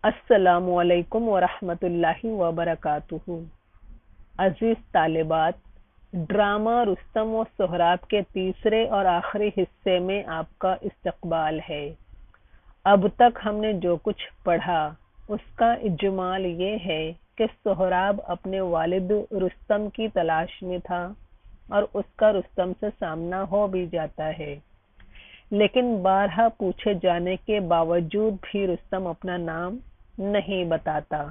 السلام علیکم ورحمۃ اللہ وبرکاتہ۔ عزیز طالبات، ڈرامہ رستم و سہراب کے تیسرے اور آخری حصے میں آپ کا استقبال ہے۔ اب تک ہم نے جو کچھ پڑھا اس کا اجمال یہ ہے کہ سہراب اپنے والد رستم کی تلاش میں تھا اور اس کا رستم سے سامنا ہو بھی جاتا ہے، لیکن بارہا پوچھے جانے کے باوجود بھی رستم اپنا نام نہیں بتاتا۔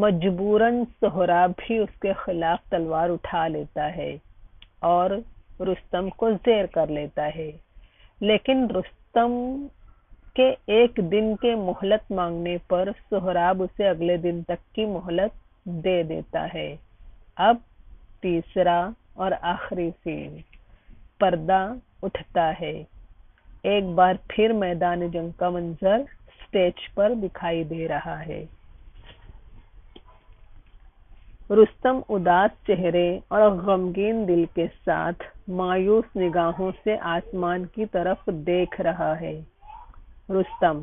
مجبوراً سہراب بھی اس کے خلاف تلوار اٹھا لیتا ہے اور رستم کو زیر کر لیتا ہے، لیکن رستم کے ایک دن کے مہلت مانگنے پر سہراب اسے اگلے دن تک کی مہلت دے دیتا ہے۔ اب تیسرا اور آخری سین۔ پردہ اٹھتا ہے۔ ایک بار پھر میدان جنگ کا منظر سٹیج پر دکھائی دے رہا ہے۔ رستم اداس چہرے اور غمگین دل کے ساتھ مایوس نگاہوں سے آسمان کی طرف دیکھ رہا ہے۔ رستم: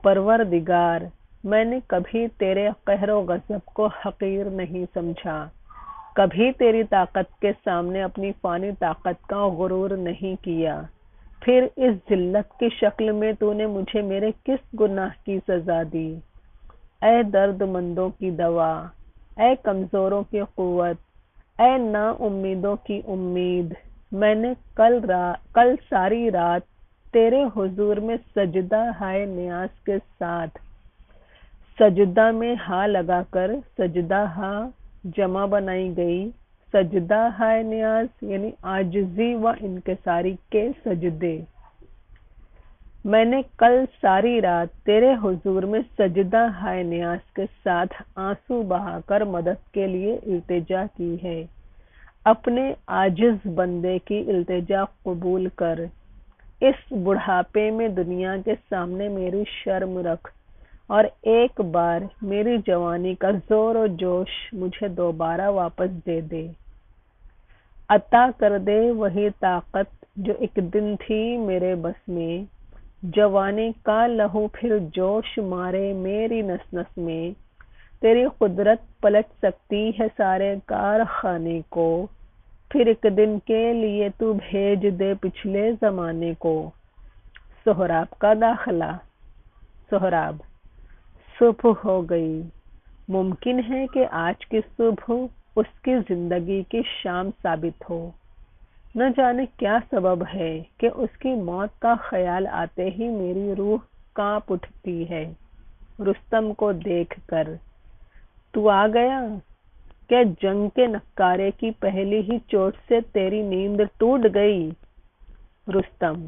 پروردگار، میں نے کبھی تیرے قہر و غضب کو حقیر نہیں سمجھا، کبھی تیری طاقت کے سامنے اپنی فانی طاقت کا غرور نہیں کیا، پھر اس ذلت کی شکل میں تو نے مجھے میرے کس گناہ کی سزا دی؟ اے درد مندوں کی دوا، اے کمزوروں کی قوت، اے نا امیدوں کی امید، میں نے کل ساری رات تیرے حضور میں سجدہ ہائے نیاز کے ساتھ سجدہ میں ہاں لگا کر سجدہ ہاں جمع بنائی گئی، سجدہ ہائے نیاز یعنی عاجزی و انکساری کے سجدے۔ میں نے کل ساری رات تیرے حضور میں سجدہ ہائے نیاز کے ساتھ آنسو بہا کر مدد کے لیے التجا کی ہے۔ اپنے عاجز بندے کی التجا قبول کر، اس بڑھاپے میں دنیا کے سامنے میری شرم رکھ اور ایک بار میری جوانی کا زور و جوش مجھے دوبارہ واپس دے دے۔ عطا کر دے وہی طاقت جو ایک دن تھی میرے بس میں، جوانی کا لہو پھر جوش مارے میری نس نس میں، تیری قدرت پلٹ سکتی ہے سارے کارخانے کو، پھر ایک دن کے لیے تو بھیج دے پچھلے زمانے کو۔ سہراب کا داخلہ۔ سہراب: صبح ہو گئی، ممکن ہے کہ آج کی صبح اس کی زندگی کی شام ثابت ہو۔ نہ جانے کیا سبب ہے کہ اس کی موت کا خیال آتے ہی میری روح کانپ اٹھتی ہے رستم کو دیکھ کر۔ تو آ گیا؟ کیا جنگ کے نکارے کی پہلی ہی چوٹ سے تیری نیند ٹوٹ گئی؟ رستم: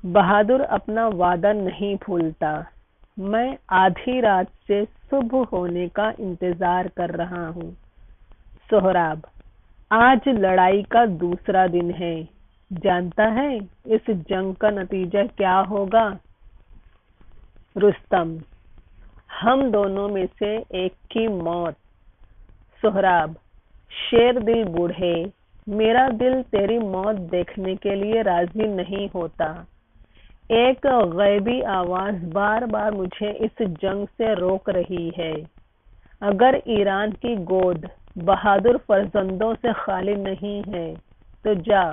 بہادر اپنا وعدہ نہیں بھولتا، میں آدھی رات سے صبح ہونے کا انتظار کر رہا ہوں۔ سہراب: آج لڑائی کا دوسرا دن ہے، جانتا ہے اس جنگ کا نتیجہ کیا ہوگا؟ رستم: ہم دونوں میں سے ایک کی موت۔ سہراب: شیر دل بوڑھے، میرا دل تیری موت دیکھنے کے لیے راضی نہیں ہوتا۔ ایک غیبی آواز بار بار مجھے اس جنگ سے روک رہی ہے۔ اگر ایران کی گود بہادر فرزندوں سے خالی نہیں ہے تو جا،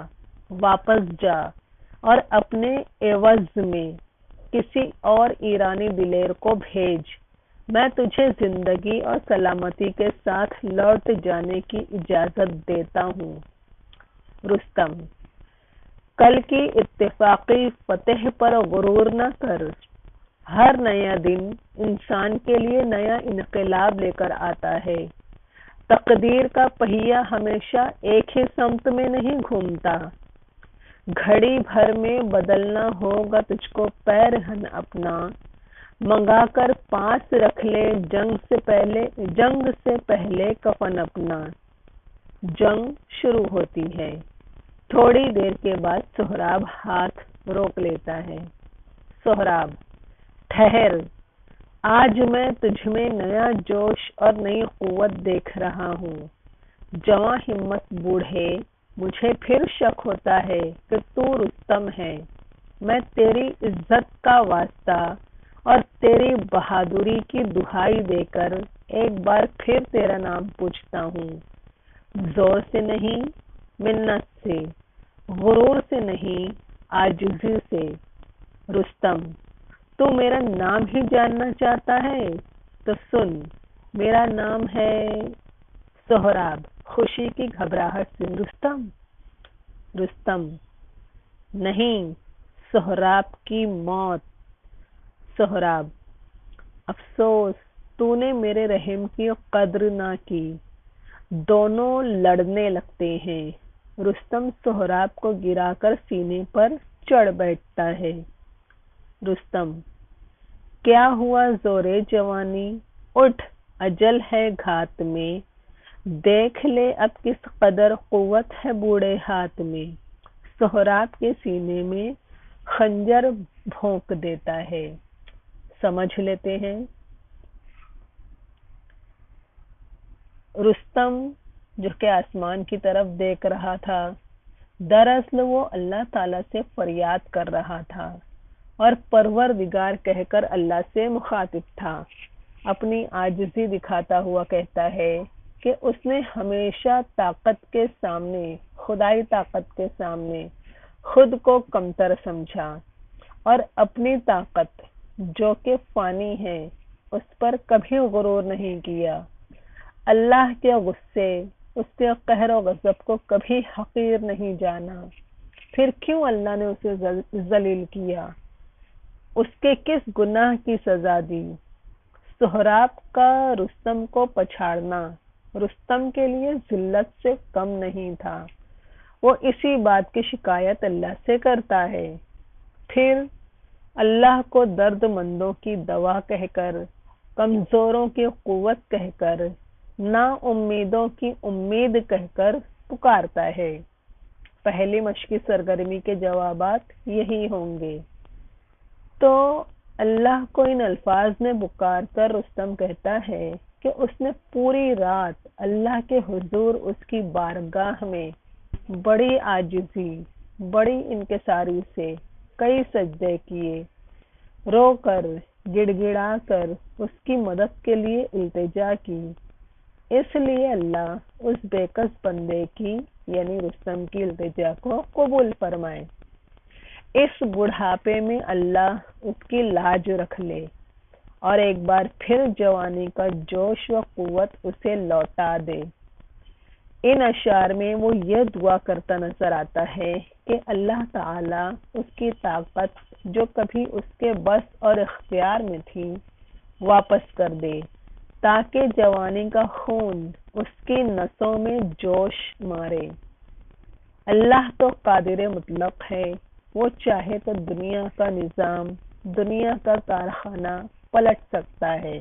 واپس جا اور اپنے عوض میں کسی اور ایرانی دلیر کو بھیج، میں تجھے زندگی اور سلامتی کے ساتھ لوٹ جانے کی اجازت دیتا ہوں۔ رستم: کل کی اتفاقی فتح پر غرور نہ کر، ہر نیا دن انسان کے لیے نیا انقلاب لے کر آتا ہے، تقدیر کا پہیہ ہمیشہ ایک ہی سمت میں نہیں گھومتا، گھڑی بھر میں بدلنا ہوگا تجھ کو پیرہن اپنا، منگا کر پاس رکھ لے جنگ سے پہلے کفن اپنا۔ جنگ شروع ہوتی ہے۔ تھوڑی دیر کے بعد سہراب ہاتھ روک لیتا ہے۔ سہراب: ٹھہر، آج میں تجھ میں نیا جوش اور نئی قوت دیکھ رہا ہوں۔ جواں ہمت بوڑھے، مجھے پھر شک ہوتا ہے کہ تو رستم ہے۔ میں تیری عزت کا واسطہ اور تیری بہادری کی دہائی دے کر ایک بار پھر تیرا نام پوچھتا ہوں، زور سے نہیں، منت سے، غرور سے نہیں، عاجزی سے۔ رستم، تو میرا نام ہی جاننا چاہتا ہے تو سن، میرا نام ہے سہراب۔ خوشی کی گھبراہٹ سے رستم، نہیں، سہراب کی موت۔ سہراب، افسوس، تو نے میرے رحم کی قدر نہ کی۔ دونوں لڑنے لگتے ہیں۔ رستم سہراب کو گرا کر سینے پر چڑھ بیٹھتا ہے۔ رستم، کیا ہوا زورے جوانی، اٹھ، اجل ہے گھات میں، دیکھ لے اب کس قدر قوت ہے بوڑھے ہاتھ میں۔ سہراب کے سینے میں خنجر بھونک دیتا ہے۔ سمجھ لیتے ہیں۔ رستم جو کہ آسمان کی طرف دیکھ رہا تھا، دراصل وہ اللہ تعالیٰ سے فریاد کر رہا تھا اور پروردگار کہہ کر اللہ سے مخاطب تھا۔ اپنی عاجزی دکھاتا ہوا کہتا ہے کہ اس نے ہمیشہ طاقت کے سامنے، خدائی طاقت کے سامنے خود کو کمتر سمجھا اور اپنی طاقت جو کہ فانی ہے اس پر کبھی غرور نہیں کیا۔ اللہ کے غصے، اس کے قہر و غضب کو کبھی حقیر نہیں جانا۔ پھر کیوں اللہ نے اسے ذلیل کیا؟ اس کے کس گناہ کی سزا دی؟ سہراب کا رستم کو پچھاڑنا رستم کے لیے ذلت سے کم نہیں تھا۔ وہ اسی بات کی شکایت اللہ سے کرتا ہے۔ پھر اللہ کو درد مندوں کی دوا کہہ کر، کمزوروں کی قوت کہہ کر، نا امیدوں کی امید کہہ کر پکارتا ہے۔ پہلی مشقی سرگرمی کے جوابات یہی ہوں گے۔ تو اللہ کو ان الفاظ میں پکار کر رستم کہتا ہے کہ اس نے پوری رات اللہ کے حضور اس کی بارگاہ میں بڑی عاجزی، بڑی انکساری سے کئی سجدے کیے، رو کر، گڑ گڑا کر اس کی مدد کے لیے التجا کی۔ اس لیے اللہ اس بے کس بندے کی یعنی رستم کی التجا کو قبول فرمائے۔ اس بڑھاپے میں اللہ اس کی لاج رکھ لے اور ایک بار پھر جوانی کا جوش و قوت اسے لوٹا دے۔ ان اشعار میں وہ یہ دعا کرتا نظر آتا ہے کہ اللہ تعالیٰ اس کی طاقت جو کبھی اس کے بس اور اختیار میں تھی واپس کر دے، تاکہ جوانی کا خون اس کی نسوں میں جوش مارے۔ اللہ تو قادر مطلق ہے، وہ چاہے تو دنیا کا نظام، دنیا کا کارخانہ پلٹ سکتا ہے۔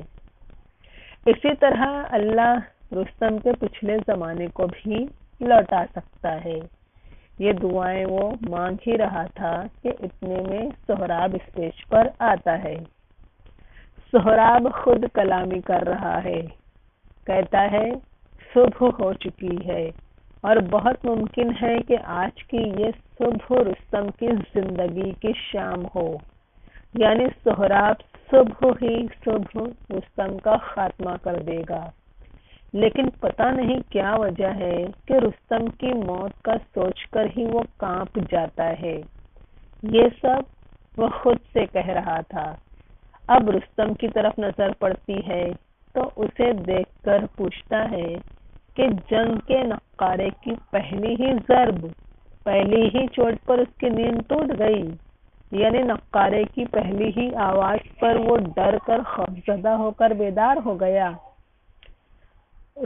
اسی طرح اللہ رستم کے پچھلے زمانے کو بھی لوٹا سکتا ہے۔ یہ دعائیں وہ مانگ ہی رہا تھا کہ اتنے میں سہراب اسٹیج پر آتا ہے۔ سہراب خود کلامی کر رہا ہے، کہتا ہے صبح ہو چکی ہے اور بہت ممکن ہے کہ آج کی یہ صبح رستم کی زندگی کی شام ہو، یعنی سہراب صبح رستم کا خاتمہ کر دے گا۔ لیکن پتہ نہیں کیا وجہ ہے کہ رستم کی موت کا سوچ کر ہی وہ کانپ جاتا ہے۔ یہ سب وہ خود سے کہہ رہا تھا۔ اب رستم کی طرف نظر پڑتی ہے تو اسے دیکھ کر پوچھتا ہے کہ جنگ کے نقارے کی پہلی ہی ضرب، پہلی ہی چوٹ پر اس کی نیند ٹوٹ گئی، یعنی نقارے کی پہلی ہی آواز پر وہ ڈر کر خوفزدہ ہو کر بیدار ہو گیا۔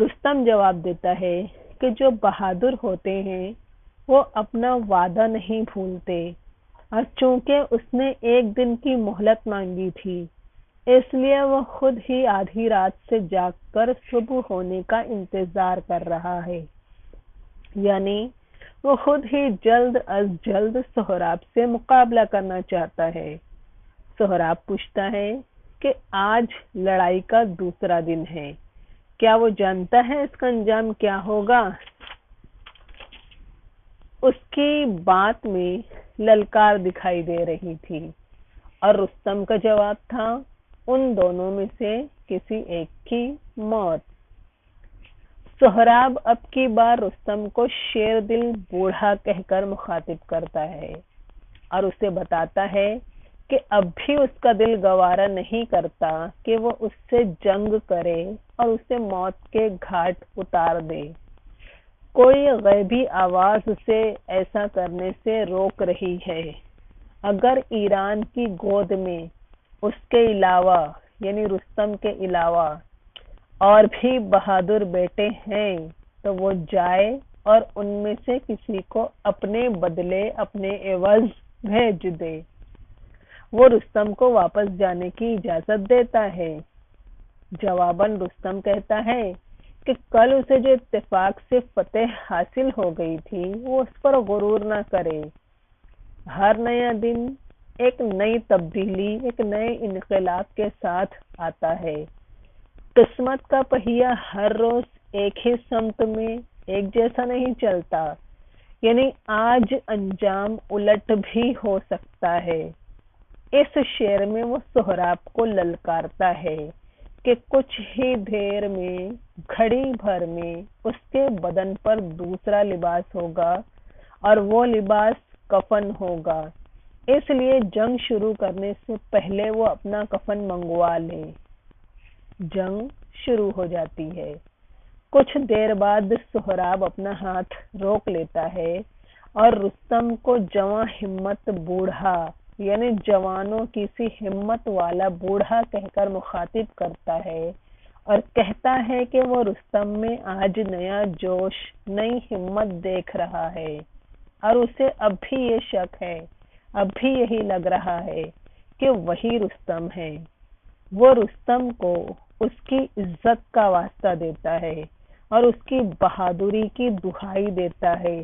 رستم جواب دیتا ہے کہ جو بہادر ہوتے ہیں وہ اپنا وعدہ نہیں بھولتے، اور چونکہ اس نے ایک دن کی مہلت مانگی تھی اس لیے وہ خود ہی آدھی رات سے جاگ کر صبح ہونے کا انتظار کر رہا ہے، یعنی وہ خود ہی جلد از جلد سہراب سے مقابلہ کرنا چاہتا ہے۔ سہراب پوچھتا ہے کہ آج لڑائی کا دوسرا دن ہے، کیا وہ جانتا ہے اس کا انجام کیا ہوگا؟ اس کی بات میں للکار دکھائی دے رہی تھی، اور رستم کا جواب تھا ان دونوں میں سے کسی ایک کی موت۔ سہراب اب کی بار رستم کو شیر دل بوڑھا کہہ کر مخاطب کرتا ہے اور اسے بتاتا ہے کہ اب بھی اس کا دل گوارا نہیں کرتا کہ وہ اس سے جنگ کرے اور اسے موت کے گھاٹ اتار دے۔ کوئی غیبی آواز اسے ایسا کرنے سے روک رہی ہے۔ اگر ایران کی گود میں اس کے علاوہ یعنی رستم کے علاوہ اور بھی بہادر بیٹے ہیں تو وہ جائے اور ان میں سے کسی کو اپنے بدلے اپنے عوض بھیج دے۔ وہ رستم کو واپس جانے کی اجازت دیتا ہے۔ جواباً رستم کہتا ہے کہ کل اسے جو اتفاق سے فتح حاصل ہو گئی تھی وہ اس پر غرور نہ کرے۔ ہر نیا دن ایک نئی تبدیلی، ایک نئے انقلاب کے ساتھ آتا ہے۔ قسمت کا پہیہ ہر روز ایک ہی سمت میں ایک جیسا نہیں چلتا، یعنی آج انجام الٹ بھی ہو سکتا ہے۔ اس شعر میں وہ سہراب کو للکارتا ہے کہ کچھ ہی دیر میں، گھڑی بھر میں اس کے بدن پر دوسرا لباس ہوگا اور وہ لباس کفن ہوگا، اس لیے جنگ شروع کرنے سے پہلے وہ اپنا کفن منگوا لے۔ جنگ شروع ہو جاتی ہے۔ کچھ دیر بعد سہراب اپنا ہاتھ روک لیتا ہے اور رستم کو جواں ہمت بوڑھا یعنی جوانوں کی سی ہمت والا بوڑھا کہہ کر مخاطب کرتا ہے اور کہتا ہے کہ وہ رستم میں آج نیا جوش، نئی ہمت دیکھ رہا ہے اور اسے اب بھی یہ شک ہے، اب بھی یہی لگ رہا ہے کہ وہی رستم ہے۔ وہ رستم کو اس کی عزت کا واسطہ دیتا ہے اور اس کی بہادری کی دہائی دیتا ہے،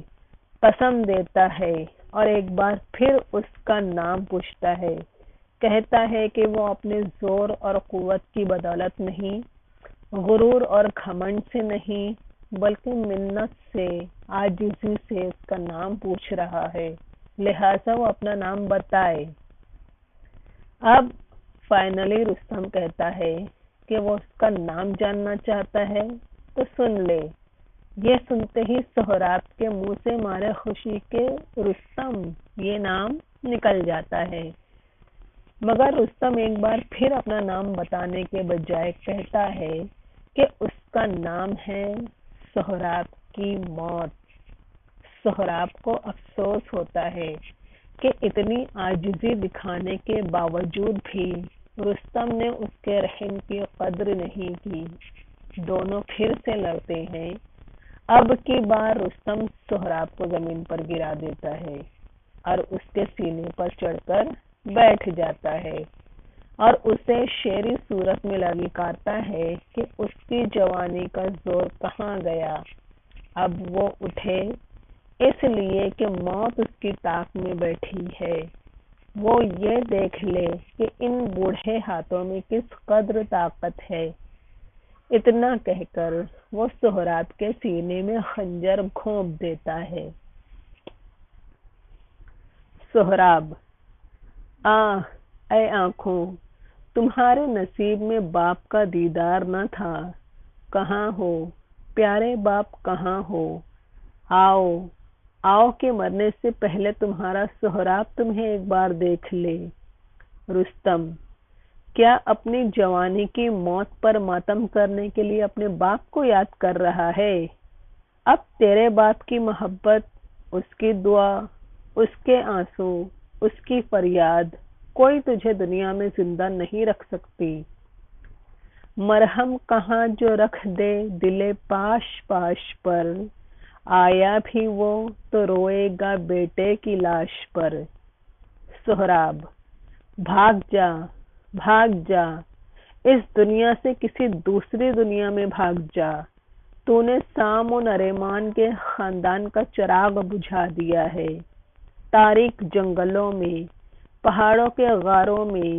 قسم دیتا ہے اور ایک بار پھر اس کا نام پوچھتا ہے۔ کہتا ہے کہ وہ اپنے زور اور قوت کی بدولت نہیں، غرور اور گھمنڈ سے نہیں، بلکہ منت سے، عاجزی سے اس کا نام پوچھ رہا ہے، لہٰذا وہ اپنا نام بتائے۔ اب فائنلی رستم کہتا ہے کہ وہ اس کا نام جاننا چاہتا ہے تو سن لے۔ یہ سنتے ہی سہراب کے منہ سے مارے خوشی کے رستم یہ نام نکل جاتا ہے، مگر رستم ایک بار پھر اپنا نام بتانے کے بجائے کہتا ہے کہ اس کا نام ہے سہراب کی موت۔ سہراب کو افسوس ہوتا ہے کہ اتنی عاجزی دکھانے کے باوجود بھی رستم نے اس کے رحم کی قدر نہیں کی۔ دونوں پھر سے لڑتے ہیں۔ اب کی بار رستم سہراب کو زمین پر گرا دیتا ہے اور اس کے سینے پر چڑھ کر بیٹھ جاتا ہے اور اسے شیری صورت میں للکارتا ہے کہ اس کی جوانی کا زور کہاں گیا، اب وہ اٹھے، اس لیے کہ موت اس کی طاق میں بیٹھی ہے۔ وہ یہ دیکھ لے کہ ان بوڑھے ہاتھوں میں کس قدر طاقت ہے۔ اتنا کہہ کر وہ سہراب کے سینے میں خنجر گھونپ دیتا ہے۔ سہراب: اے آنکھوں، تمہارے نصیب میں باپ کا دیدار نہ تھا، کہاں ہو پیارے باپ، کہاں ہو؟ آؤ کہ مرنے سے پہلے تمہارا سہراب تمہیں ایک بار دیکھ لے۔ رستم: کیا اپنی جوانی کی موت پر ماتم کرنے کے لیے اپنے باپ کو یاد کر رہا ہے؟ اب تیرے باپ کی محبت، اس کی دعا، اس کے آنسو، اس کی فریاد کوئی تجھے دنیا میں زندہ نہیں رکھ سکتی۔ مرہم کہاں جو رکھ دے دل پاش پاش پر، آیا بھی وہ تو روئے گا بیٹے کی لاش پر۔ سہراب: بھاگ جا، بھاگ جا، اس دنیا سے کسی دوسری دنیا میں بھاگ جا۔ تو نے سام و نریمان کے خاندان کا چراغ بجھا دیا ہے۔ تاریک جنگلوں میں، پہاڑوں کے غاروں میں،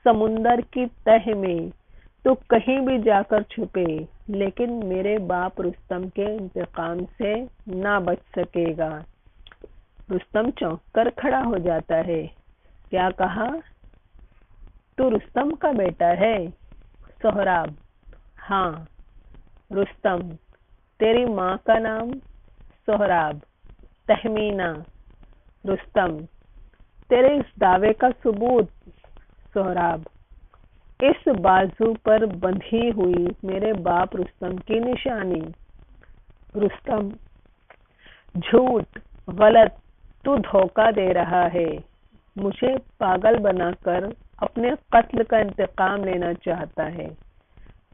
سمندر کی تہ میں تو کہیں بھی جا کر چھپے، لیکن میرے باپ رستم کے انتقام سے نہ بچ سکے گا۔ رستم چونک کر کھڑا ہو جاتا ہے۔ کیا کہا؟ تو رستم کا بیٹا ہے؟ سہراب: ہاں۔ رستم: تیری ماں کا نام؟ سہراب: تہمینہ۔ رستم: تیرے اس دعوے کا ثبوت؟ سہراب: اس بازو پر بندھی ہوئی میرے باپ رستم کی نشانی۔ رستم: جھوٹ، غلط، تو دھوکہ دے رہا ہے، مجھے پاگل بنا کر اپنے قتل کا انتقام لینا چاہتا ہے۔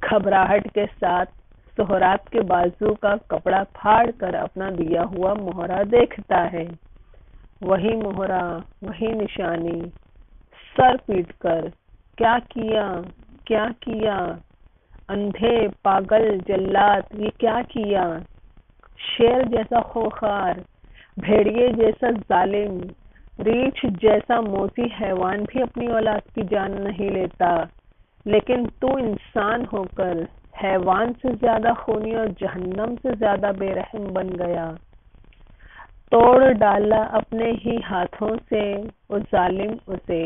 گھبراہٹ کے ساتھ سہراب کے بازو کا کپڑا پھاڑ کر اپنا دیا ہوا مہرہ دیکھتا ہے۔ وہی مہرہ، وہی نشانی، سر پیٹ کر کیا کیا، کیا کیا؟ اندھے، پاگل، جلاد، یہ کیا کیا؟ شیر جیسا خوخار، بھیڑیے جیسا ظالم، ریچھ جیسا موذی حیوان بھی اپنی اولاد کی جان نہیں لیتا، لیکن تو انسان ہو کر حیوان سے زیادہ خونی اور جہنم سے زیادہ بے رحم بن گیا۔ توڑ ڈالا اپنے ہی ہاتھوں سے اس ظالم اسے،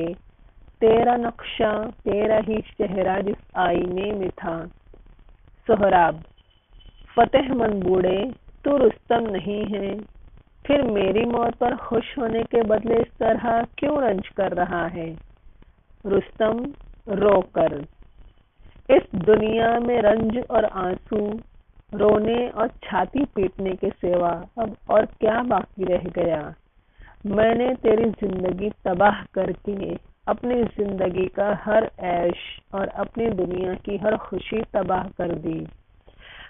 تیرا نقشہ، تیرا ہی چہرہ جس آئینے میں تھا۔ سہراب: فتح مند بوڑھے، تو رستم نہیں ہے، پھر میری موت پر خوش ہونے کے بدلے اس طرح کیوں رنج کر رہا ہے؟ رستم رو کر: اس دنیا میں رنج اور آنسو، رونے اور چھاتی پیٹنے کے سوا اب اور کیا باقی رہ گیا؟ میں نے تیری زندگی تباہ کر کے اپنی زندگی کا ہر عیش اور اپنی دنیا کی ہر خوشی تباہ کر دی۔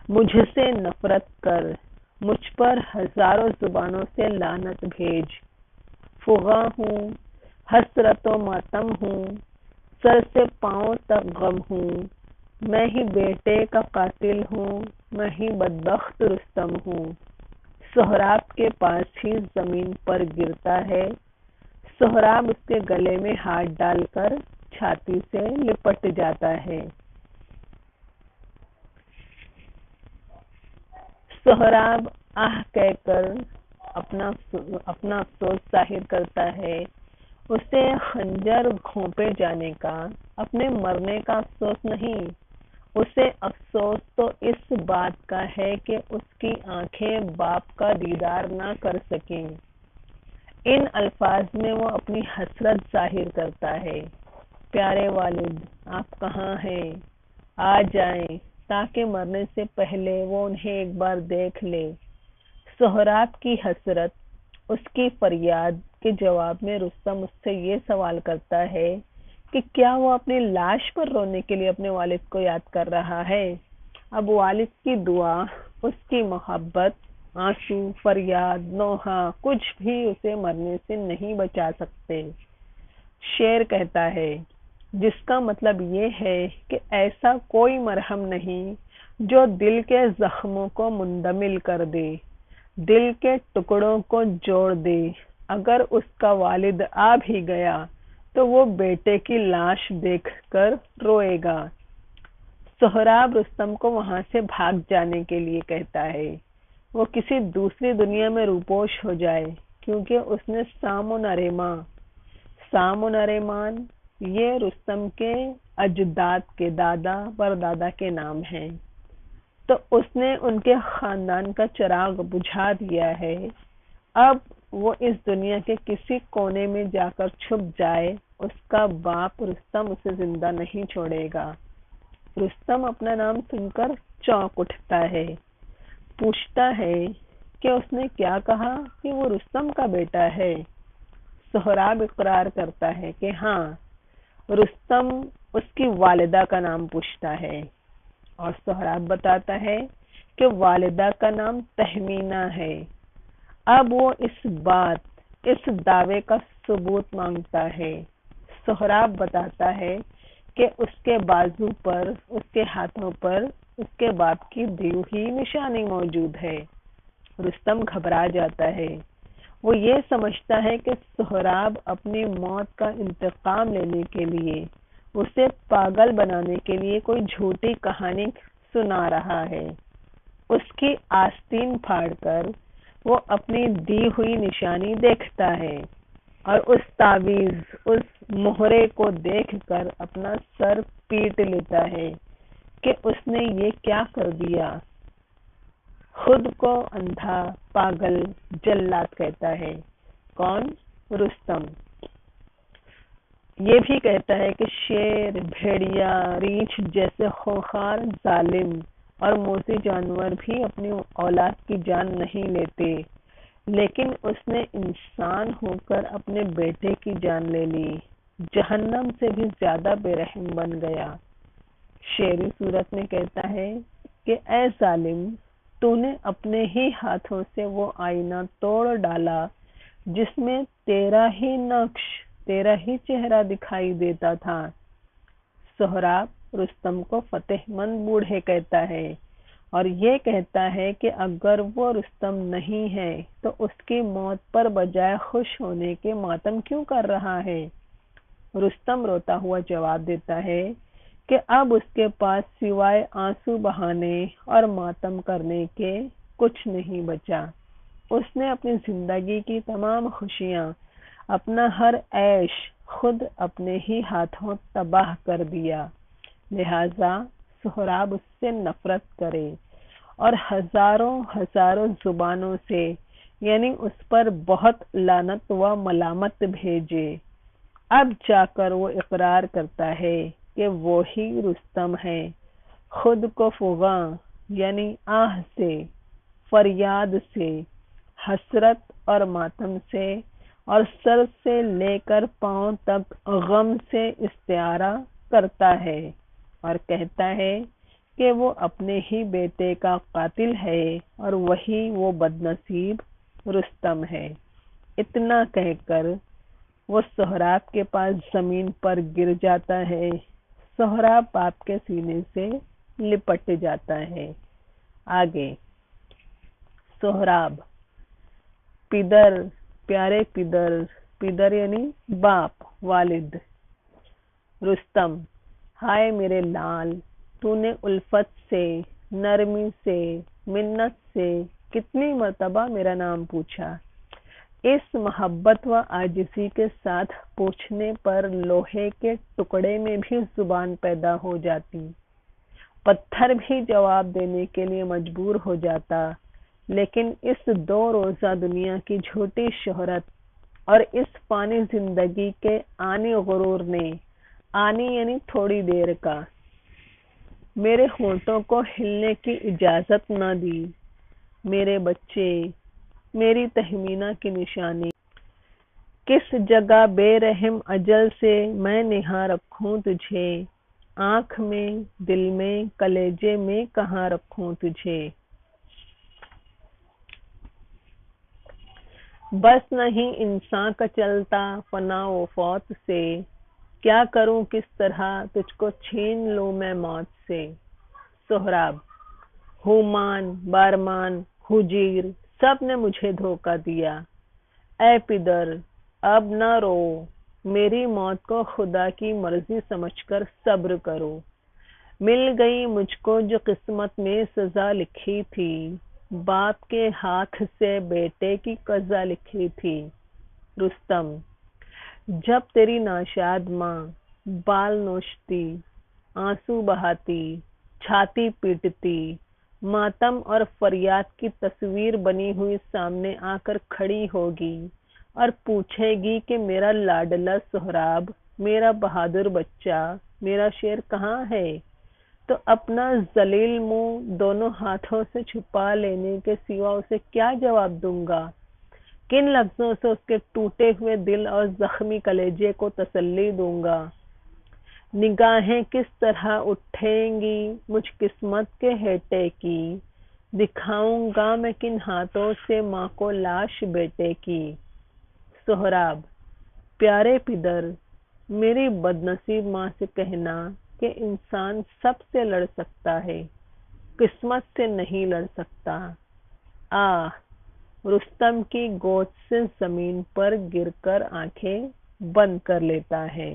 مجھ سے نفرت کر، مجھ پر ہزاروں زبانوں سے لعنت بھیج۔ فغاں ہوں، حسرت و ماتم ہوں، سر سے پاؤں تک غم ہوں، میں ہی بیٹے کا قاتل ہوں، میں ہی بدبخت رستم ہوں۔ سہراب کے پاس ہی زمین پر گرتا ہے۔ سہراب اس کے گلے میں ہاتھ ڈال کر چھاتی سے لپٹ جاتا ہے۔ سہراب آہ کہہ کر اپنا افسوس ظاہر کرتا ہے۔ اسے خنجر گھونپے جانے کا، اپنے مرنے کا افسوس نہیں، اسے افسوس تو اس بات کا ہے کہ اس کی آنکھیں باپ کا دیدار نہ کر سکیں۔ ان الفاظ میں وہ اپنی حسرت ظاہر کرتا ہے: پیارے والد، آپ کہاں ہیں؟ آ جائیں، تاکہ مرنے سے پہلے وہ انہیں ایک بار دیکھ لے۔ سہراب کی حسرت، اس کی فریاد کے جواب میں رستم اس سے یہ سوال کرتا ہے کہ کیا وہ اپنی لاش پر رونے کے لیے اپنے والد کو یاد کر رہا ہے؟ اب والد کی دعا، اس کی محبت، آنسو، فریاد، نوحہ کچھ بھی اسے مرنے سے نہیں بچا سکتے۔ شعر کہتا ہے، جس کا مطلب یہ ہے کہ ایسا کوئی مرہم نہیں جو دل کے زخموں کو مندمل کر دے، دل کے ٹکڑوں کو جوڑ دے۔ اگر اس کا والد آ بھی گیا تو وہ بیٹے کی لاش دیکھ کر روئے گا۔ سہراب رستم کو وہاں سے بھاگ جانے کے لیے کہتا ہے، وہ کسی دوسری دنیا میں روپوش ہو جائے، کیونکہ اس نے سام و نریمان یہ رستم کے اجداد کے دادا پردادا کے نام ہیں، تو اس نے ان کے خاندان کا چراغ بجھا دیا ہے۔ اب وہ اس دنیا کے کسی کونے میں جا کر چھپ جائے، اس کا باپ رستم اسے زندہ نہیں چھوڑے گا۔ رستم اپنا نام سن کر چونک اٹھتا ہے، پوچھتا ہے کہ اس نے کیا کہا کہ وہ رستم کا بیٹا ہے؟ سہراب اقرار کرتا ہے کہ ہاں۔ رستم اس کی والدہ کا نام پوچھتا ہے اور سہراب بتاتا ہے کہ والدہ کا نام تہمینہ ہے۔ اب وہ اس دعوے کا ثبوت مانگتا ہے۔ سہراب بتاتا ہے کہ اس کے بازو پر، اس کے ہاتھوں پر اس کے باپ کی دی ہوئی نشانی موجود ہے۔ رستم گھبرا جاتا ہے۔ وہ یہ سمجھتا ہے کہ سہراب اپنی موت کا انتقام لینے کے لیے، اسے پاگل بنانے کے لیے کوئی جھوٹی کہانی سنا رہا ہے۔ اس کی آستین پھاڑ کر وہ اپنی دی ہوئی نشانی دیکھتا ہے اور اس تعویذ، اس مہرے کو دیکھ کر اپنا سر پیٹ لیتا ہے کہ اس نے یہ کیا کر دیا۔ خود کو اندھا، پاگل، جلاد کہتا ہے۔ کون؟ رستم۔ یہ بھی کہتا ہے کہ شیر، بھیڑیا، ریچھ جیسے خونخوار، ظالم اور موذی جانور بھی اپنی اولاد کی جان نہیں لیتے، لیکن اس نے انسان ہو کر اپنے بیٹے کی جان لے لی، جہنم سے بھی زیادہ بے رحم بن گیا۔ شعری صورت میں کہتا ہے کہ اے ظالم، تو نے اپنے ہی ہاتھوں سے وہ آئینہ توڑ ڈالا جس میں تیرا ہی نقش، تیرا ہی چہرہ دکھائی دیتا تھا۔ سہراب رستم کو فتح مند بوڑھے کہتا ہے اور یہ کہتا ہے کہ اگر وہ رستم نہیں ہے تو اس کی موت پر بجائے خوش ہونے کے ماتم کیوں کر رہا ہے؟ رستم روتا ہوا جواب دیتا ہے کہ اب اس کے پاس سوائے آنسو بہانے اور ماتم کرنے کے کچھ نہیں بچا۔ اس نے اپنی زندگی کی تمام خوشیاں، اپنا ہر عیش خود اپنے ہی ہاتھوں تباہ کر دیا، لہٰذا سہراب اس سے نفرت کرے اور ہزاروں زبانوں سے یعنی اس پر بہت لعنت و ملامت بھیجے۔ اب جا کر وہ اقرار کرتا ہے کہ وہی رستم ہے، خود کو فغاں یعنی آہ سے، فریاد سے، حسرت اور ماتم سے اور سر سے لے کر پاؤں تک غم سے استعارہ کرتا ہے اور کہتا ہے کہ وہ اپنے ہی بیٹے کا قاتل ہے اور وہی وہ بدنصیب رستم ہے۔ اتنا کہہ کر وہ سہراب کے پاس زمین پر گر جاتا ہے۔ سہراب باپ کے سینے سے لپٹ جاتا ہے۔ آگے سہراب، پدر، پیارے پدر، پدر یعنی باپ، والد۔ رستم، ہائے میرے لال، تو نے الفت سے، نرمی سے، منت سے کتنی مرتبہ میرا نام پوچھا۔ اس محبت و عاجزی کے ساتھ پوچھنے پر لوہے کے ٹکڑے میں بھی زبان پیدا ہو جاتی، پتھر بھی جواب دینے کے لیے مجبور ہو جاتا، لیکن اس 2 روزہ دنیا کی جھوٹی شہرت اور اس فانی زندگی کے آنی غرور نے، آنی یعنی تھوڑی دیر کا، میرے ہونٹوں کو ہلنے کی اجازت نہ دی۔ میرے بچے، میری تہمینہ کی نشانی، کس جگہ بے رحم اجل سے میں نہاں رکھوں تجھے، آنکھ میں، دل میں، کلیجے میں کہاں رکھوں تجھے۔ بس نہیں انسان کا چلتا فنا و فوت سے، کیا کروں کس طرح تجھ کو چھین لوں میں موت سے۔ سہراب، ہومان، بارمان، حجیر سب نے مجھے دھوکہ دیا۔ اے پدر، اب نہ رو، میری موت کو خدا کی مرضی سمجھ کر صبر کرو۔ مل گئی مجھ کو جو قسمت میں سزا لکھی تھی، باپ کے ہاتھ سے بیٹے کی قضا لکھی تھی۔ رستم، جب تیری ناشاد ماں بال نوچتی، آنسو بہاتی، چھاتی پیٹتی، ماتم اور فریاد کی تصویر بنی ہوئی سامنے آ کر کھڑی ہوگی اور پوچھے گی کہ میرا لاڈلا سہراب، میرا بہادر بچہ، میرا شیر کہاں ہے، تو اپنا ذلیل منہ دونوں ہاتھوں سے چھپا لینے کے سوا اسے کیا جواب دوں گا؟ کن لفظوں سے اس کے ٹوٹے ہوئے دل اور زخمی کلیجے کو تسلی دوں گا؟ نگاہیں کس طرح اٹھیں گی مجھ قسمت کے ہیٹے کی، دکھاؤں گا میں کن ہاتھوں سے ماں کو لاش بیٹے کی۔ سہراب، پیارے پدر، میری بدنصیب ماں سے کہنا کہ انسان سب سے لڑ سکتا ہے، قسمت سے نہیں لڑ سکتا۔ رستم کی گود سے زمین پر گر کر آنکھیں بند کر لیتا ہے۔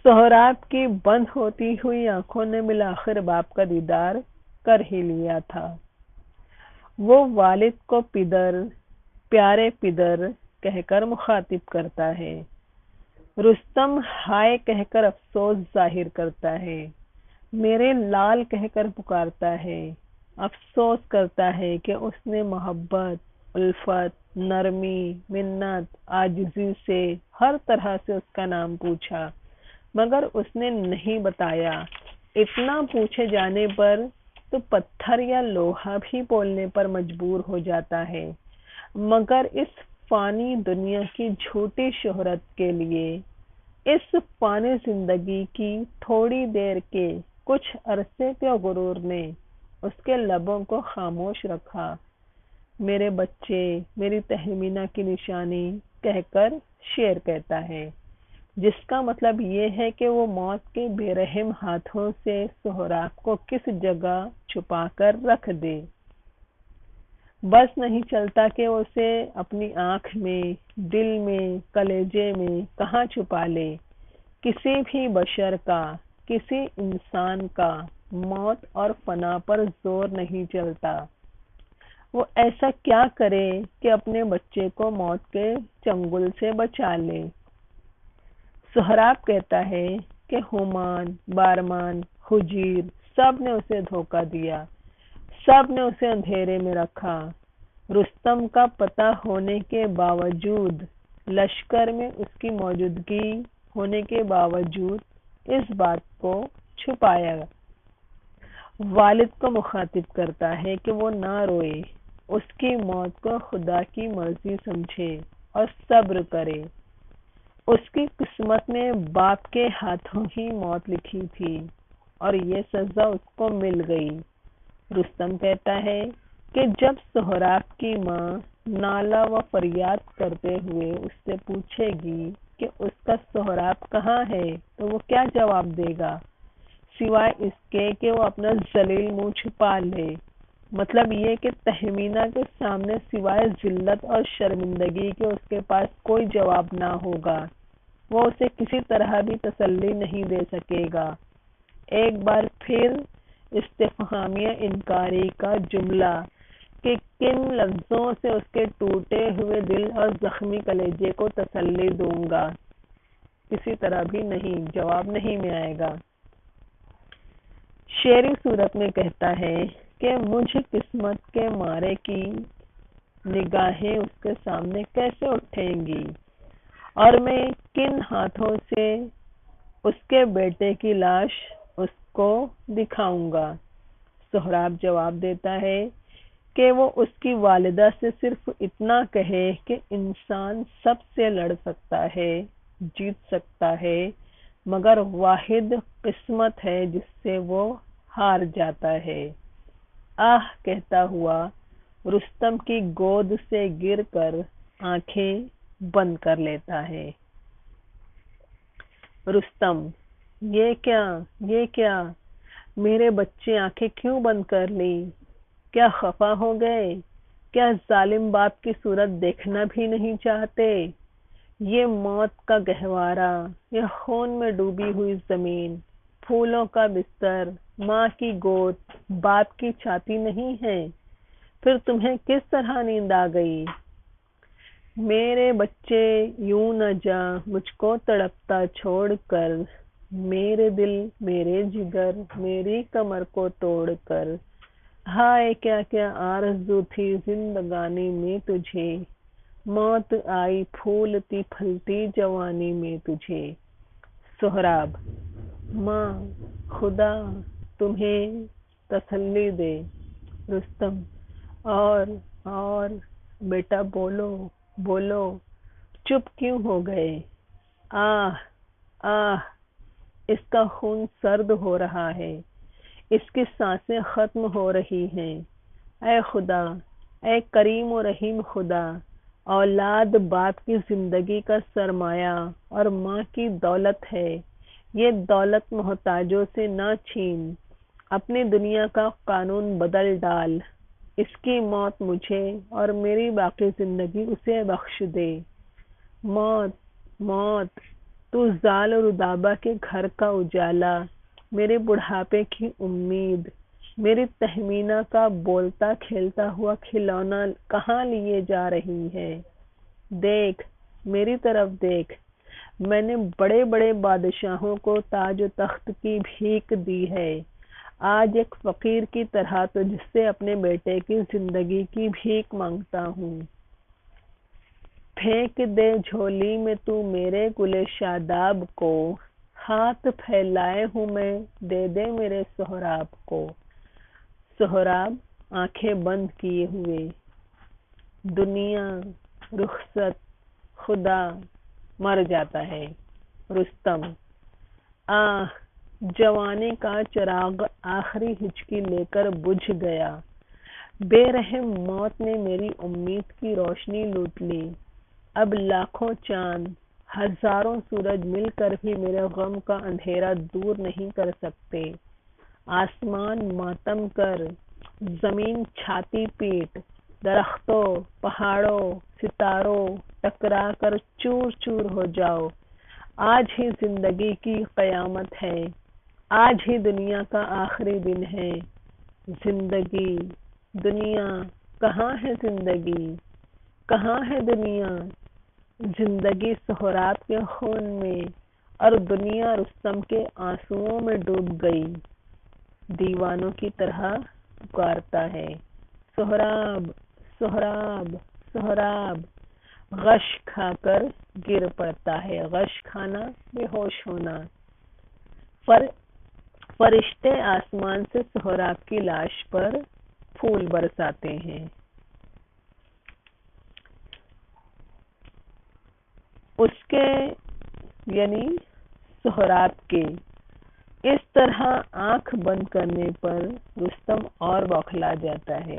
سہراب کی بند ہوتی ہوئی آنکھوں نے بالآخر باپ کا دیدار کر ہی لیا تھا۔ وہ والد کو پدر، پیارے پدر کہہ کر مخاطب کرتا ہے۔ رستم ہائے کہہ کر افسوس ظاہر کرتا ہے، میرے لال کہہ کر پکارتا ہے، افسوس کرتا ہے کہ اس نے محبت، الفت، نرمی، منت، عاجزی سے ہر طرح سے اس کا نام پوچھا مگر اس نے نہیں بتایا۔ اتنا پوچھے جانے پر تو پتھر یا لوہا بھی بولنے پر مجبور ہو جاتا ہے، مگر اس فانی دنیا کی جھوٹی شہرت کے لیے، اس فانی زندگی کی تھوڑی دیر کے کچھ عرصے کے غرور نے اس کے لبوں کو خاموش رکھا۔ میرے بچے، میری تہمینہ کی نشانی کہہ کر شعر کہتا ہے، جس کا مطلب یہ ہے کہ وہ موت کے بے رحم ہاتھوں سے سہراب کو کس جگہ چھپا کر رکھ دے۔ بس نہیں چلتا کہ وہ اسے اپنی آنکھ میں، دل میں، کلیجے میں کہاں چھپا لے۔ کسی بھی بشر کا، کسی انسان کا موت اور فنا پر زور نہیں چلتا۔ وہ ایسا کیا کرے کہ اپنے بچے کو موت کے چنگل سے بچا لے۔ سہراب کہتا ہے کہ ہومان، بارمان، حجیر سب نے اسے دھوکہ دیا، سب نے اسے اندھیرے میں رکھا۔ رستم کا پتہ ہونے کے باوجود، لشکر میں اس کی موجودگی ہونے کے باوجود اس بات کو چھپایا۔ والد کو مخاطب کرتا ہے کہ وہ نہ روئے، اس کی موت کو خدا کی مرضی سمجھے اور صبر کرے۔ اس کی قسمت میں باپ کے ہاتھوں ہی موت لکھی تھی اور یہ سزا اس کو مل گئی۔ رستم کہتا ہے کہ جب سہراب کی ماں نالہ و فریاد کرتے ہوئے اس سے پوچھے گی کہ اس کا سہراب کہاں ہے تو وہ کیا جواب دے گا، سوائے اس کے کہ وہ اپنا ذلیل منہ چھپا لے۔ مطلب یہ کہ تہمینہ کے سامنے سوائے ذلت اور شرمندگی کے اس کے پاس کوئی جواب نہ ہوگا۔ وہ اسے کسی طرح بھی تسلی نہیں دے سکے گا۔ ایک بار پھر استفہامیہ انکاری کا جملہ کہ کن لفظوں سے اس کے ٹوٹے ہوئے دل اور زخمی کلیجے کو تسلی دوں گا، کسی طرح بھی نہیں، جواب نہیں میں آئے گا۔ شعری صورت میں کہتا ہے کہ مجھ قسمت کے مارے کی نگاہیں اس کے سامنے کیسے اٹھیں گی اور میں کن ہاتھوں سے اس کے بیٹے کی لاش اس کو دکھاؤں گا۔ سہراب جواب دیتا ہے کہ وہ اس کی والدہ سے صرف اتنا کہے کہ انسان سب سے لڑ سکتا ہے، جیت سکتا ہے، مگر واحد قسمت ہے جس سے وہ ہار جاتا ہے۔ آہ کہتا ہوا رستم کی گود سے گر کر آنکھیں بند کر لیتا ہے۔ رستم: یہ کیا میرے بچے آنکھیں کیوں بند کر لی؟ کیا خفا ہو گئے؟ کیا ظالم باپ کی صورت دیکھنا بھی نہیں چاہتے؟ یہ موت کا گہوارہ، یہ خون میں ڈوبی ہوئی زمین، پھولوں کا بستر، ماں کی گود، باپ کی چھاتی نہیں ہے، پھر تمہیں کس طرح نیند آ گئی؟ میرے بچے یوں نہ جا مجھ کو تڑپتا چھوڑ کر، میرے دل، میرے جگر، میری کمر کو توڑ کر، ہائے کیا کیا آرزو تھی زندگانی میں تجھے، موت آئی پھولتی پھلتی جوانی میں تجھے۔ سہراب: ماں، خدا تمہیں تسلی دے۔ رستم: اور بیٹا بولو، چپ کیوں ہو گئے؟ آہ، اس کا خون سرد ہو رہا ہے، اس کی سانسیں ختم ہو رہی ہیں۔ اے خدا، اے کریم و رحیم خدا، اولاد باپ کی زندگی کا سرمایہ اور ماں کی دولت ہے، یہ دولت محتاجوں سے نہ چھین، اپنی دنیا کا قانون بدل ڈال، اس کی موت مجھے اور میری باقی زندگی اسے بخش دے۔ موت، تو زال و ربابہ کے گھر کا اجالا، میرے بڑھاپے کی امید، میری تہمینہ کا بولتا کھیلتا ہوا کھلونا کہاں لیے جا رہی ہے؟ دیکھ، میری طرف دیکھ، میں نے بڑے بڑے بادشاہوں کو تاج و تخت کی بھیک دی ہے، آج ایک فقیر کی طرح تجھ سے اپنے بیٹے کی زندگی کی بھیک مانگتا ہوں۔ پھینک دے جھولی میں تو میرے گل شاداب کو، ہاتھ پھیلائے ہوں میں، دے دے میرے سہراب کو۔ سہراب آنکھیں بند کیے ہوئے، دنیا، رخصت، خدا، مر جاتا ہے۔ رستم، آہ، جوانی کا چراغ آخری ہچکی لے کر بجھ گیا، بے رحم موت نے میری امید کی روشنی لوٹ لی، اب لاکھوں چاند، ہزاروں سورج مل کر بھی میرے غم کا اندھیرا دور نہیں کر سکتے۔ آسمان ماتم کر، زمین چھاتی پیٹ، درختوں، پہاڑوں، ستاروں ٹکرا کر چور چور ہو جاؤ، آج ہی زندگی کی قیامت ہے، آج ہی دنیا کا آخری دن ہے۔ زندگی، دنیا، کہاں ہے زندگی؟ کہاں ہے دنیا؟ زندگی سہراب کے خون میں اور دنیا رستم کے آنسوؤں میں ڈوب گئی۔ دیوانوں کی طرح پکارتا ہے، سہراب، سہراب، سہراب، غش کھا کر گر پڑتا ہے۔ غش کھانا، بے ہوش ہونا۔ فرشتے آسمان سے سہراب کی لاش پر پھول برساتے ہیں۔ اس کے یعنی سہراب کے اس طرح آنکھ بند کرنے پر رستم اور بوکھلا جاتا ہے۔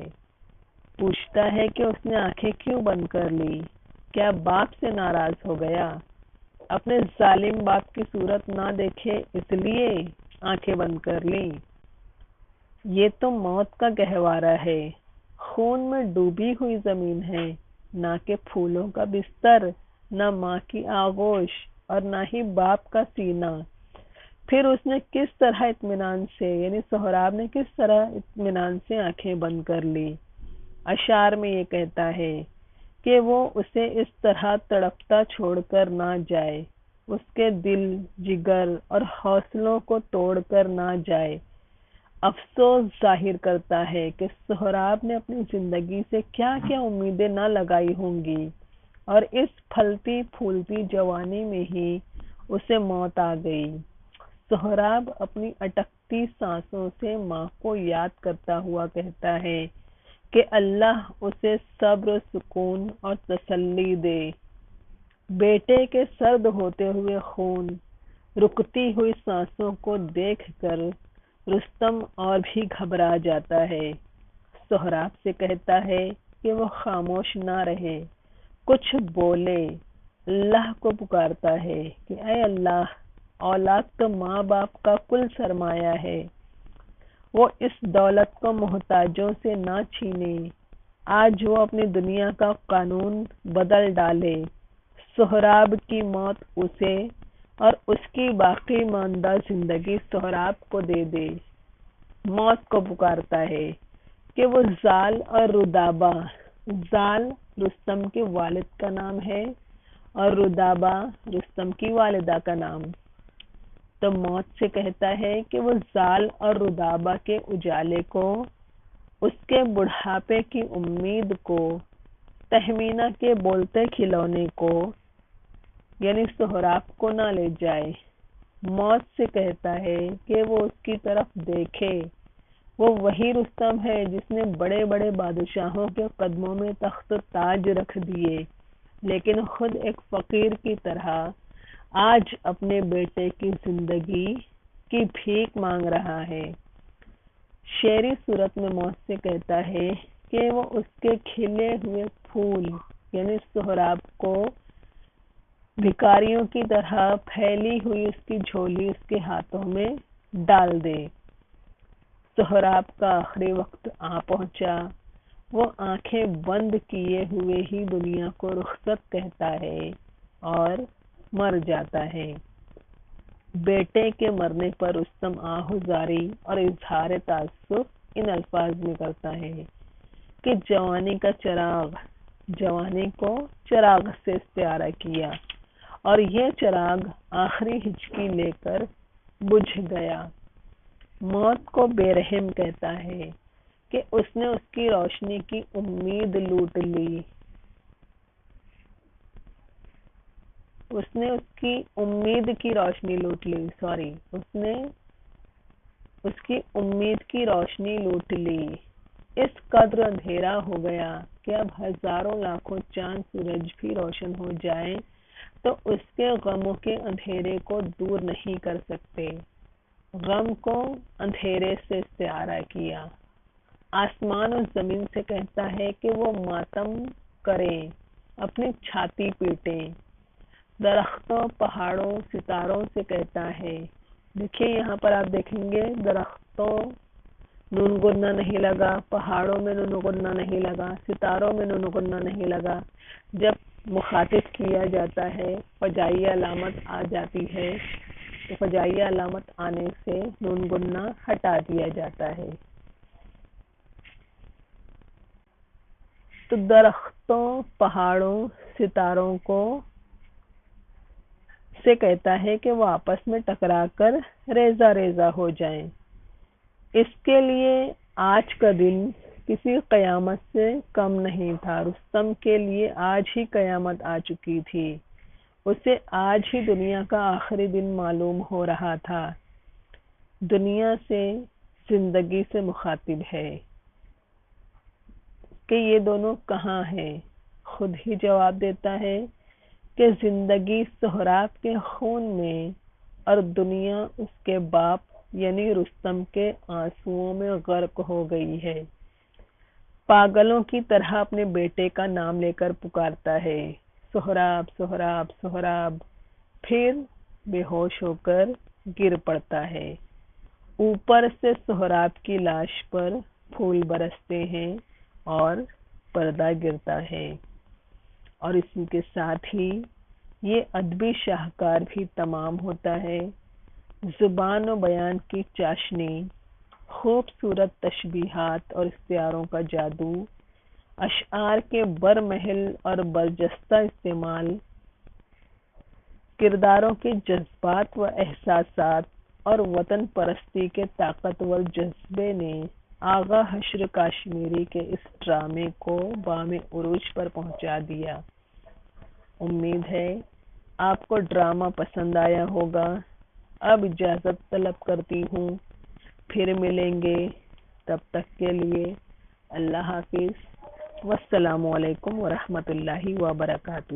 پوچھتا ہے کہ اس نے آنکھیں کیوں بند کر لی؟ کیا باپ سے ناراض ہو گیا؟ اپنے ظالم باپ کی صورت نہ دیکھے اس لیے آنکھیں بند کر لی؟ یہ تو موت کا گہوارہ ہے، خون میں ڈوبی ہوئی زمین ہے، نہ کہ پھولوں کا بستر، نہ ماں کی آغوش اور نہ ہی باپ کا سینہ۔ پھر اس نے کس طرح اطمینان سے یعنی سہراب نے کس طرح اطمینان سے آنکھیں بند کر لی؟ اشعار میں یہ کہتا ہے کہ وہ اسے اس طرح تڑپتا چھوڑ کر نہ جائے، اس کے دل، جگر اور حوصلوں کو توڑ کر نہ جائے۔ افسوس ظاہر کرتا ہے کہ سہراب نے اپنی زندگی سے کیا کیا امیدیں نہ لگائی ہوں گی اور اس پھلتی پھولتی جوانی میں ہی اسے موت آ گئی۔ سہراب اپنی اٹکتی سانسوں سے ماں کو یاد کرتا ہوا کہتا ہے کہ اللہ اسے صبر و سکون اور تسلی دے۔ بیٹے کے سرد ہوتے ہوئے خون، رکتی ہوئی سانسوں کو دیکھ کر رستم اور بھی گھبرا جاتا ہے۔ سہراب سے کہتا ہے کہ وہ خاموش نہ رہے، کچھ بولے۔ اللہ کو پکارتا ہے کہ اے اللہ، اولاد تو ماں باپ کا کل سرمایہ ہے، وہ اس دولت کو محتاجوں سے نہ چھینے۔ آج وہ اپنی دنیا کا قانون بدل ڈالے، سہراب کی موت اسے اور اس کی باقی ماندہ زندگی سہراب کو دے دے۔ موت کو پکارتا ہے کہ وہ زال اور ردابہ، زال رستم کے والد کا نام ہے اور ردابہ رستم کی والدہ کا نام۔ تو موت سے کہتا ہے کہ وہ زال اور ردابہ کے اجالے کو، اس کے بڑھاپے کی امید کو، تہمینہ کے بولتے کھلونے کو یعنی سہراب کو نہ لے جائے۔ موت سے کہتا ہے کہ وہ اس کی طرف دیکھے، وہ وہی رستم ہے جس نے بڑے بڑے بادشاہوں کے قدموں میں تخت و تاج رکھ دیے، لیکن خود ایک فقیر کی طرح آج اپنے بیٹے کی زندگی کی بھیک مانگ رہا ہے۔ شعری صورت میں موت سے کہتا ہے کہ وہ اس کے کھلے ہوئے پھول یعنی سہراب کو بھکاریوں کی طرح پھیلی ہوئی اس کی جھولی اس کے ہاتھوں میں ڈال دے۔ سہراب کا آخری وقت آ پہنچا، وہ آنکھیں بند کیے ہوئے ہی دنیا کو رخصت کہتا ہے اور مر جاتا ہے۔ بیٹے کے مرنے پر رستم آہوزاری اور اظہار تأسف ان الفاظ میں کرتا ہے کہ جوانی کا چراغ، جوانی کو چراغ سے استعارہ کیا اور یہ چراغ آخری ہچکی لے کر بجھ گیا۔ موت کو بے رحم کہتا ہے کہ اس نے اس کی روشنی کی امید لوٹ لی، اس نے اس کی امید کی روشنی لوٹ لی، اس نے اس کی امید کی روشنی لوٹ لی۔ اس قدر اندھیرا ہو گیا کہ اب ہزاروں لاکھوں چاند سورج بھی روشن ہو جائیں تو اس کے غموں کے اندھیرے کو دور نہیں کر سکتے۔ غم کو اندھیرے سے استعارہ کیا۔ آسمان اور زمین سے کہتا ہے کہ وہ ماتم کریں، اپنی چھاتی پیٹیں۔ درختوں، پہاڑوں، ستاروں سے کہتا ہے، دیکھیے یہاں پر آپ دیکھیں گے درختوں نون گنا نہیں لگا، پہاڑوں میں نون گنا نہیں لگا، ستاروں میں نون گنا نہیں لگا۔ جب مخاطب کیا جاتا ہے فجائی علامت آ جاتی ہے تو فجائی علامت آنے سے نون گنا ہٹا دیا جاتا ہے۔ تو درختوں، پہاڑوں، ستاروں کو سے کہتا ہے کہ وہ آپس میں ٹکرا کر ریزہ ریزہ ہو جائیں۔ اس کے لیے آج کا دن کسی قیامت سے کم نہیں تھا۔ رستم کے لیے آج ہی قیامت آ چکی تھی، اسے آج ہی دنیا کا آخری دن معلوم ہو رہا تھا۔ دنیا سے، زندگی سے مخاطب ہے کہ یہ دونوں کہاں ہیں؟ خود ہی جواب دیتا ہے کہ زندگی سہراب کے خون میں اور دنیا اس کے باپ یعنی رستم کے آنسوؤں میں غرق ہو گئی ہے۔ پاگلوں کی طرح اپنے بیٹے کا نام لے کر پکارتا ہے، سہراب سہراب سہراب، پھر بے ہوش ہو کر گر پڑتا ہے۔ اوپر سے سہراب کی لاش پر پھول برستے ہیں اور پردہ گرتا ہے، اور اسی کے ساتھ ہی یہ ادبی شاہکار بھی تمام ہوتا ہے۔ زبان و بیان کی چاشنی، خوبصورت تشبیہات اور استعاروں کا جادو، اشعار کے برمحل اور برجستہ استعمال، کرداروں کے جذبات و احساسات اور وطن پرستی کے طاقتور جذبے نے آغا حشر کاشمیری کے اس ڈرامے کو بام عروج پر پہنچا دیا۔ امید ہے آپ کو ڈرامہ پسند آیا ہوگا۔ اب اجازت طلب کرتی ہوں، پھر ملیں گے، تب تک کے لیے اللہ حافظ، والسلام علیکم ورحمۃ اللہ وبرکاتہ۔